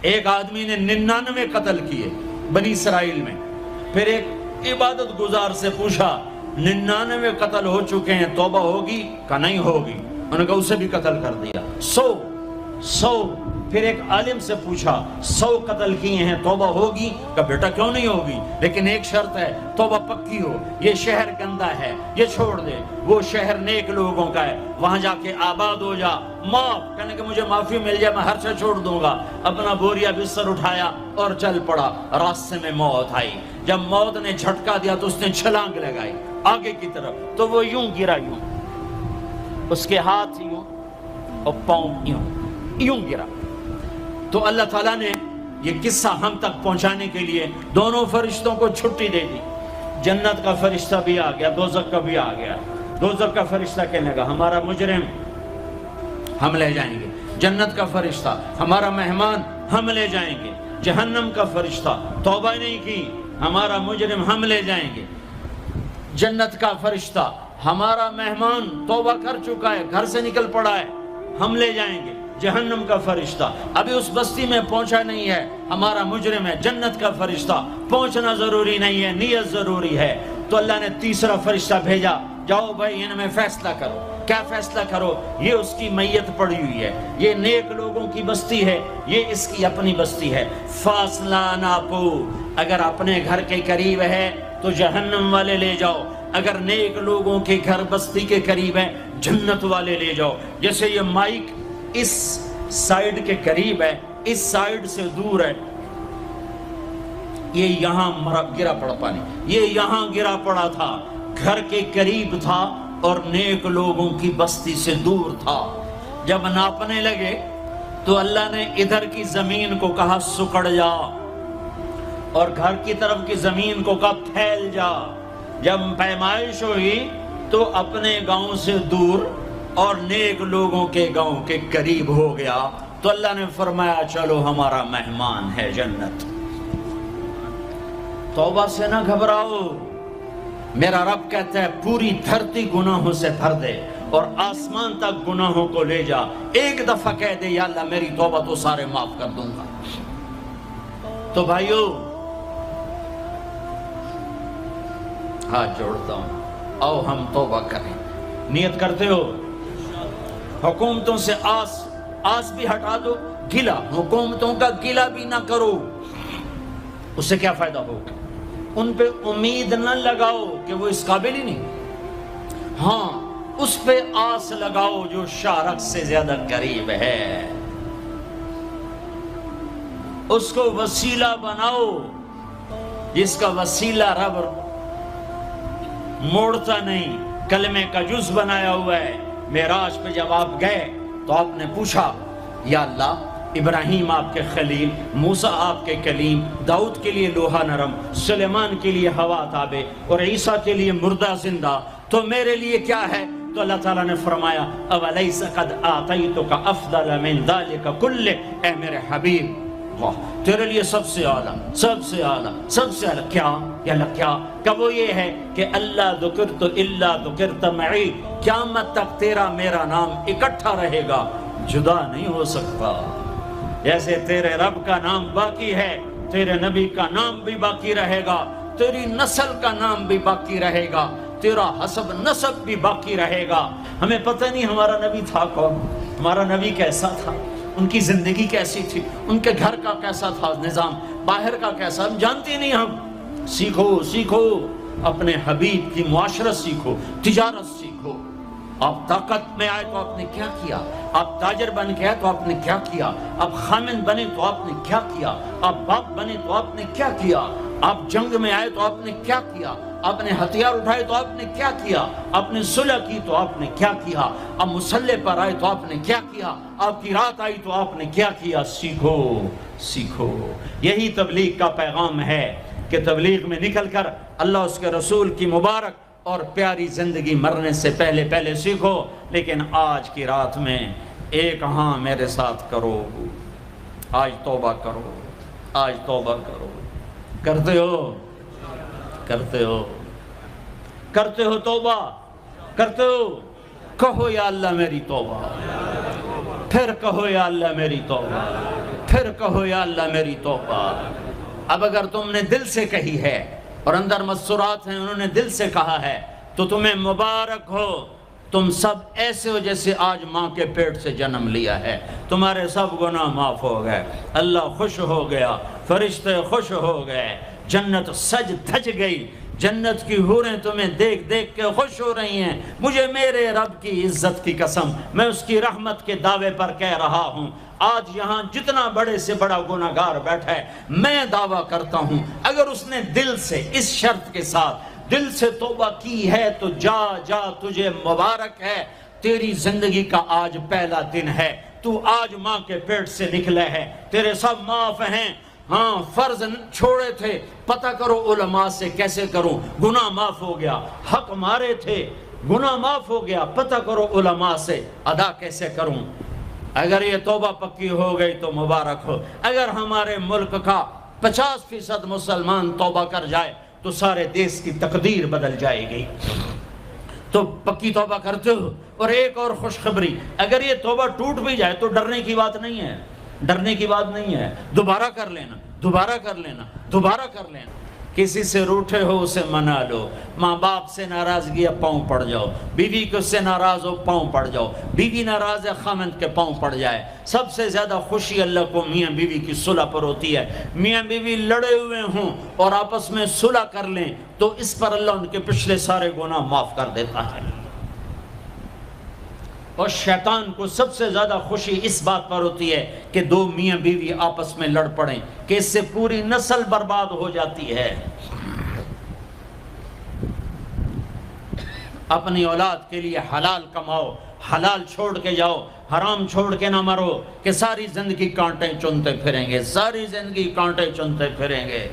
ایک آدمی نے 99 قتل کیے بنی اسرائیل میں، پھر ایک عبادت گزار سے پوچھا 99 قتل ہو چکے ہیں، توبہ ہوگی؟ کہا نہیں ہوگی۔ انہوں نے کہا اسے بھی قتل کر دیا۔ 100 پھر ایک عالم سے پوچھا 100 قتل کیے ہیں، توبہ ہوگی؟ کہا بیٹا کیوں نہیں ہوگی، لیکن ایک شرط ہے، توبہ پکی ہو، یہ شہر گندا ہے، یہ چھوڑ دے، وہ شہر نیک لوگوں کا ہے، وہاں جا کے آباد ہو جا، معاف کہنے کہ مجھے معافی مل جائے میں ہر سے چھوڑ دوں گا۔ اپنا بوریا بستر اٹھایا اور چل پڑا۔ راستے میں موت آئی، جب موت نے جھٹکا دیا تو اس نے چھلانگ لگائی آگے کی طرف، تو وہ یوں گرا، یوں اس کے ہاتھ یوں اور پاؤں یوں گرا۔ تو اللہ تعالیٰ نے یہ قصہ ہم تک پہنچانے کے لیے دونوں فرشتوں کو چھٹی دے دی۔ جنت کا فرشتہ بھی آ گیا، دوزخ کا بھی آ گیا۔ دوزخ کا فرشتہ کہنے لگا ہمارا مجرم ہم لے جائیں گے، جنت کا فرشتہ ہمارا مہمان ہم لے جائیں گے، جہنم کا فرشتہ توبہ نہیں کی ہمارا مجرم ہم لے جائیں گے، جنت کا فرشتہ ہمارا مہمان توبہ کر چکا ہے، گھر سے نکل پڑا ہے، ہم لے جائیں گے، جہنم کا فرشتہ ابھی اس بستی میں پہنچا نہیں ہے، ہمارا مجرم ہے، جنت کا فرشتہ پہنچنا ضروری نہیں ہے، نیت ضروری ہے۔ تو اللہ نے تیسرا فرشتہ بھیجا، جاؤ بھائی ان میں فیصلہ کرو۔ کیا فیصلہ کرو؟ یہ اس کی میت پڑی ہوئی ہے، یہ نیک لوگوں کی بستی ہے، یہ اس کی اپنی بستی ہے، فاصلہ ناپو، اگر اپنے گھر کے قریب ہے تو جہنم والے لے جاؤ، اگر نیک لوگوں کے گھر بستی کے قریب ہے جنت والے لے جاؤ۔ جیسے یہ مائک اس سائیڈ کے قریب ہے، اس سائیڈ سے دور ہے، یہ یہاں گرا پڑا پانی، یہ یہاں گرا پڑا تھا، گھر کے قریب تھا اور نیک لوگوں کی بستی سے دور تھا۔ جب ناپنے لگے تو اللہ نے ادھر کی زمین کو کہا سکڑ جا، اور گھر کی طرف کی زمین کو کہا پھیل جا۔ جب پیمائش ہوئی تو اپنے گاؤں سے دور اور نیک لوگوں کے گاؤں کے قریب ہو گیا، تو اللہ نے فرمایا چلو ہمارا مہمان ہے جنت۔ توبہ سے نہ گھبراؤ، میرا رب کہتا ہے پوری دھرتی گناہوں سے بھر دے اور آسمان تک گناہوں کو لے جا، ایک دفعہ کہہ دے یا اللہ میری توبہ تو سارے معاف کر دوں گا۔ تو بھائیو ہاتھ جوڑتا ہوں، آؤ ہم توبہ کریں۔ نیت کرتے ہو؟ حکومتوں سے آس بھی ہٹا دو، گلا حکومتوں کا گلا بھی نہ کرو، اس سے کیا فائدہ ہوگا؟ ان پہ امید نہ لگاؤ کہ وہ اس قابل ہی نہیں، ہاں اس پہ آس لگاؤ جو شارک سے زیادہ قریب ہے، اس کو وسیلہ بناؤ جس کا وسیلہ رب موڑتا نہیں، کلمے کا جز بنایا ہوا ہے۔ معراج پہ جب آپ گئے تو آپ نے پوچھا یا اللہ ابراہیم آپ کے خلیل، موسیٰ آپ کے کلیم، داؤد کے لیے لوہا نرم، سلیمان کے لیے ہوا تابع اور عیسیٰ کے لیے مردہ زندہ، تو میرے لیے کیا ہے؟ تو اللہ تعالیٰ نے فرمایا اولیس قد آتیتک افضل من ذلک کلہ، اے میرے حبیب واہ تیرے لیے سب سے اعلیٰ، سب سے اعلیٰ، سب سے اعلیٰ کیا؟ یا اللہ کیا؟ کہ وہ یہ ہے کہ اللہ ذکرت الا ذکرت معی، قیامت تک تیرا میرا نام اکٹھا رہے گا، جدا نہیں ہو سکتا۔ جیسے تیرے رب کا نام باقی ہے، تیرے نبی کا نام بھی باقی رہے گا، تیری نسل کا نام بھی باقی رہے گا، تیرا حسب نسب بھی باقی رہے گا۔ ہمیں پتہ نہیں ہمارا نبی تھا کون، ہمارا نبی کیسا تھا، ان کی زندگی کیسی تھی، ان کے گھر کا کیسا تھا نظام، باہر کا کیسا، ہم جانتے نہیں۔ ہم سیکھو اپنے حبیب کی معاشرت سیکھو، تجارت سیکھو۔ آپ طاقت میں آئے تو آپ نے کیا کیا، آپ تاجر بن کے آئے تو آپ نے کیا کیا، آپ خامن بنے تو آپ نے کیا کیا، آپ باپ بنے تو آپ نے کیا کیا، آپ جنگ میں آئے تو آپ نے کیا کیا، آپ نے ہتھیار اٹھائے تو آپ نے کیا کیا، آپ نے صلح کی تو آپ نے کیا کیا، آپ مسلح پر آئے تو آپ نے کیا کیا، آپ کی رات آئی تو آپ نے کیا کیا۔ سیکھو۔ یہی تبلیغ کا پیغام ہے کہ تبلیغ میں نکل کر اللہ اس کے رسول کی مبارک اور پیاری زندگی مرنے سے پہلے سیکھو۔ لیکن آج کی رات میں ایک ہاں میرے ساتھ کرو، آج توبہ کرو، آج توبہ کرو۔ کرتے ہو توبہ، کرتے ہو؟ کہو یا اللہ میری توبہ، پھر کہو یا اللہ میری توبہ، پھر کہو یا اللہ میری توبہ۔ اب اگر تم نے دل سے کہی ہے اور اندر مسرات ہیں انہوں نے دل سے کہا ہے تو تمہیں مبارک ہو، تم سب ایسے ہو جیسے آج ماں کے پیٹ سے جنم لیا ہے، تمہارے سب گناہ معاف ہو گئے، اللہ خوش ہو گیا، فرشتے خوش ہو گئے، جنت سج دھج گئی، جنت کی حوریں تمہیں دیکھ دیکھ کے خوش ہو رہی ہیں۔ مجھے میرے رب کی عزت کی قسم، میں اس کی رحمت کے دعوے پر کہہ رہا ہوں، آج یہاں جتنا بڑے سے بڑا گناہگار بیٹھا ہے، میں دعویٰ کرتا ہوں اگر اس نے دل سے اس شرط کے ساتھ دل سے توبہ کی ہے تو جا جا تجھے مبارک ہے، تیری زندگی کا آج پہلا دن ہے، تو آج ماں کے پیٹ سے نکلے ہے، تیرے سب معاف ہیں۔ ہاں فرض چھوڑے تھے، پتہ کرو علماء سے کیسے کروں، گناہ معاف ہو گیا، حق مارے تھے گناہ معاف ہو گیا، پتہ کرو علماء سے ادا کیسے کروں۔ اگر یہ توبہ پکی ہو گئی تو مبارک ہو۔ اگر ہمارے ملک کا 50% مسلمان توبہ کر جائے تو سارے دیش کی تقدیر بدل جائے گی۔ تو پکی توبہ کرتے ہو۔ اور ایک اور خوشخبری، اگر یہ توبہ ٹوٹ بھی جائے تو ڈرنے کی بات نہیں ہے، ڈرنے کی بات نہیں ہے، دوبارہ کر لینا، دوبارہ کر لینا، دوبارہ کر لینا۔ کسی سے روٹھے ہو اسے منا لو، ماں باپ سے ناراضگی ہے پاؤں پڑ جاؤ، بیوی کو سے ناراض ہو پاؤں پڑ جاؤ، بیوی ناراض ہے خامند کے پاؤں پڑ جائے۔ سب سے زیادہ خوشی اللہ کو میاں بیوی کی صلح پر ہوتی ہے۔ میاں بیوی لڑے ہوئے ہوں اور آپس میں صلح کر لیں تو اس پر اللہ ان کے پچھلے سارے گناہ معاف کر دیتا ہے۔ اور شیطان کو سب سے زیادہ خوشی اس بات پر ہوتی ہے کہ دو میاں بیوی آپس میں لڑ پڑیں، کہ اس سے پوری نسل برباد ہو جاتی ہے۔ اپنی اولاد کے لیے حلال کماؤ، حلال چھوڑ کے جاؤ، حرام چھوڑ کے نہ مرو کہ ساری زندگی کانٹے چنتے پھریں گے، ساری زندگی کانٹے چنتے پھریں گے۔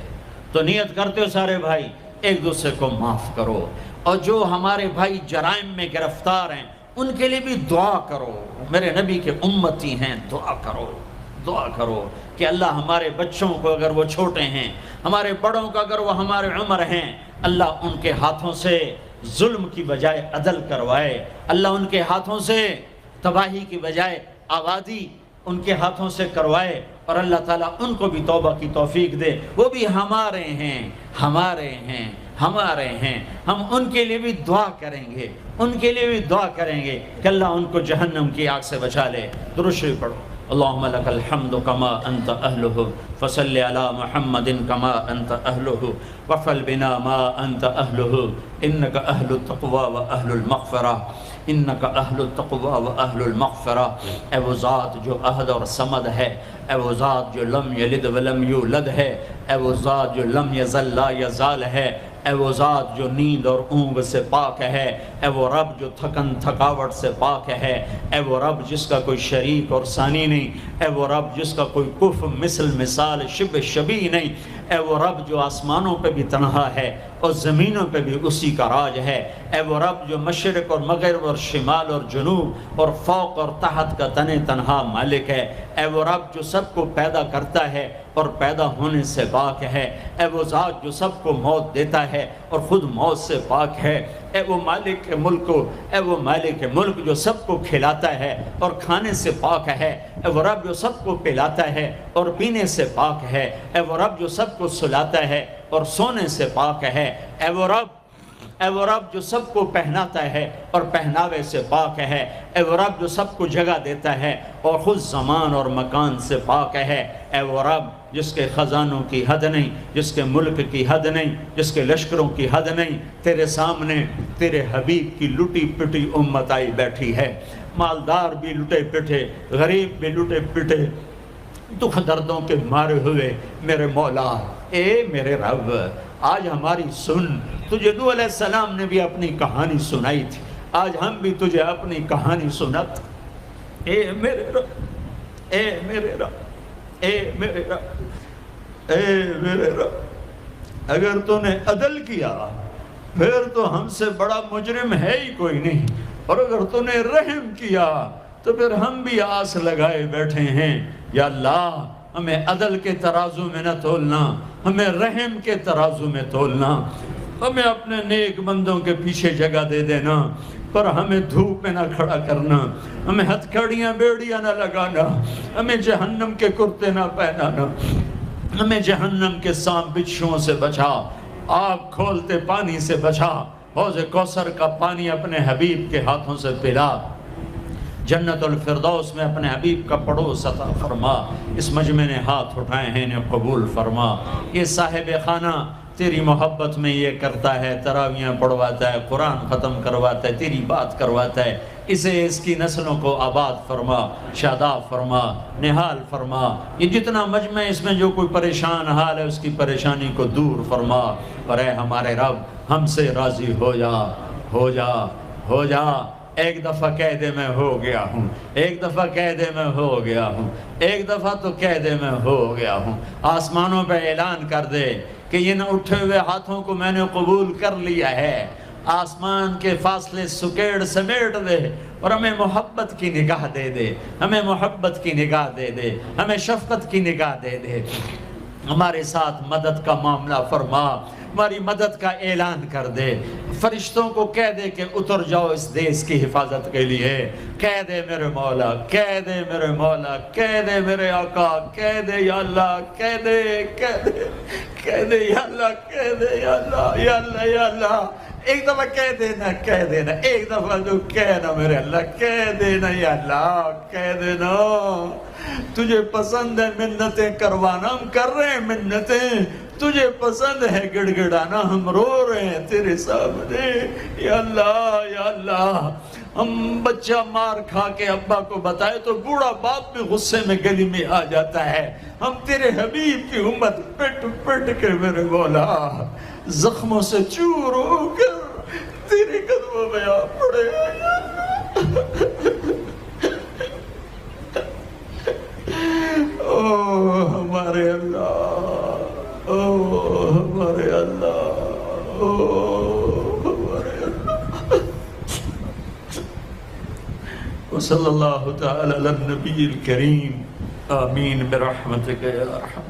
تو نیت کرتے ہو سارے بھائی ایک دوسرے کو معاف کرو، اور جو ہمارے بھائی جرائم میں گرفتار ہیں ان کے لیے بھی دعا کرو، میرے نبی کے امتی ہیں، دعا کرو، دعا کرو کہ اللہ ہمارے بچوں کو اگر وہ چھوٹے ہیں، ہمارے بڑوں کو اگر وہ ہمارے عمر ہیں، اللہ ان کے ہاتھوں سے ظلم کی بجائے عدل کروائے، اللہ ان کے ہاتھوں سے تباہی کی بجائے آبادی ان کے ہاتھوں سے کروائے، اور اللہ تعالیٰ ان کو بھی توبہ کی توفیق دے۔ وہ بھی ہمارے ہیں، ہمارے ہیں، ہمارے ہیں، ہم ان کے لیے بھی دعا کریں گے، ان کے لیے بھی دعا کریں گے کہ اللہ ان کو جہنم کی آگ سے بچا لے۔ درود شریف پڑھو۔ اللہم لک الحمد کما انت اہلہ فصل علی محمد کما انت اہلہ وفعل بنا ما انت اہلہ انک اہل التقوی و اہل المغفرہ، انک اہل التقوی و اہل المغفرہ۔ اے وہ ذات جو احد اور صمد ہے، اے وہ ذات جو لم یلد ولم یولد ہے، اے وہ ذات جو لم یزل لا یزال ہے، اے وہ ذات جو نیند اور اونگ سے پاک ہے، اے وہ رب جو تھکن تھکاوٹ سے پاک ہے، اے وہ رب جس کا کوئی شریک اور ثانی نہیں، اے وہ رب جس کا کوئی کف مثل مثال شبہ شبیہ نہیں، اے وہ رب جو آسمانوں پہ بھی تنہا ہے اور زمینوں پہ بھی اسی کا راج ہے، اے وہ رب جو مشرق اور مغرب اور شمال اور جنوب اور فوق اور تحت کا تنہا مالک ہے، اے وہ رب جو سب کو پیدا کرتا ہے اور پیدا ہونے سے پاک ہے، اے وہ ذات جو سب کو موت دیتا ہے اور خود موت سے پاک ہے، اے وہ مالک ملک، اے وہ مالک ملک جو سب کو کھلاتا ہے اور کھانے سے پاک ہے، اے وہ رب جو سب کو پلاتا ہے اور پینے سے پاک ہے، اے وہ رب جو سب کو سلاتا ہے اور سونے سے پاک ہے، اے وہ رب جو سب کو پہناتا ہے اور پہناوے سے پاک ہے، اے وہ رب جو سب کو جگہ دیتا ہے اور خود زمان اور مکان سے پاک ہے، اے وہ رب جس کے خزانوں کی حد نہیں، جس کے ملک کی حد نہیں، جس کے لشکروں کی حد نہیں، تیرے سامنے تیرے حبیب کی لٹی پٹی امت آئی بیٹھی ہے، مالدار بھی لٹے پٹے، غریب بھی لٹے پٹے، دکھ دردوں کے مارے ہوئے میرے مولا، اے میرے رب آج ہماری سن۔ تجھے نوح علیہ السلام نے بھی اپنی کہانی سنائی تھی، آج ہم بھی تجھے اپنی کہانی سنت۔ اے میرے رب، اے میرے رب، اے میرے رب، اے میرے رب، اگر تو نے عدل کیا پھر تو ہم سے بڑا مجرم ہے ہی کوئی نہیں، اور اگر تو نے رحم کیا تو پھر ہم بھی آس لگائے بیٹھے ہیں۔ یا اللہ ہمیں عدل کے ترازو میں نہ تولنا، ہمیں رحم کے ترازو میں تولنا، ہمیں اپنے نیک بندوں کے پیچھے جگہ دے دینا۔ پر ہمیں دھوپ میں نہ کھڑا کرنا، ہمیں ہتھکڑیاں بیڑیاں نہ لگانا، ہمیں جہنم کے کرتے نہ پہنانا، ہمیں جہنم کے سانپ بچھوؤں سے بچا، آگ کھولتے پانی سے بچا، حوض کوثر کا پانی اپنے حبیب کے ہاتھوں سے پلا، جنت الفردوس میں اپنے حبیب کا پڑوس عطا فرما، اس مجمع نے ہاتھ اٹھائے ہیں انہیں قبول فرما۔ یہ صاحب خانہ تیری محبت میں یہ کرتا ہے، تراویاں پڑھواتا ہے، قرآن ختم کرواتا ہے، تیری بات کرواتا ہے، اسے اس کی نسلوں کو آباد فرما، شاداب فرما، نحال فرما۔ یہ جتنا مجمع اس میں جو کوئی پریشان حال ہے اس کی پریشانی کو دور فرما، اور اے ہمارے رب ہم سے راضی ہو جا، ہو جا، ہو جا۔ ایک دفعہ قیدے میں ہو گیا ہوں، ایک دفعہ قیدے میں ہو گیا ہوں، ایک دفعہ تو قیدے میں ہو گیا ہوں۔ آسمانوں پہ اعلان کر دے کہ ان اٹھے ہوئے ہاتھوں کو میں نے قبول کر لیا ہے، آسمان کے فاصلے سکیڑ سمیٹ دے اور ہمیں محبت کی نگاہ دے دے، ہمیں محبت کی نگاہ دے دے، ہمیں شفقت کی نگاہ دے دے، ہمارے ساتھ مدد کا معاملہ فرما، ہماری مدد کا اعلان کر دے، فرشتوں کو کہہ دے کہ اتر جاؤ اس دیس کی حفاظت کے لیے، کہہ دے میرے مولا، کہہ دے میرے مولا، کہہ دے میرے آقا، کہہ دے یا اللہ، کہہ دے، کہہ دے، کہہ دے یا اللہ، کہہ دے یا اللہ، یا اللہ، یا اللہ۔ ایک دفعہ کہہ دینا، کہہ دینا، ایک دفعہ جو کہنا میرے اللہ، کہہ دینا یا اللہ، کہہ دینا۔ تجھے پسند ہے منتیں کروانا، ہم کر رہے ہیں منتیں، تجھے پسند ہے گڑ گڑانا، ہم رو رہے ہیں تیرے سامنے، یا اللہ، یا اللہ۔ ہم بچہ مار کھا کے ابا کو بتائے تو بوڑھا باپ بھی غصے میں گلی میں آ جاتا ہے، ہم تیرے حبیب کی امت پٹ پٹ کے میرے مولا زخموں سے چور ہو کر تیرے قدموں میں آ پڑے۔ اوہ ہمارے اللہ، اوہ ہمارے اللہ، اوہ ہمارے اللہ۔ وصلی اللہ تعالی علی النبی الکریم، آمین برحمتک یا ارحم۔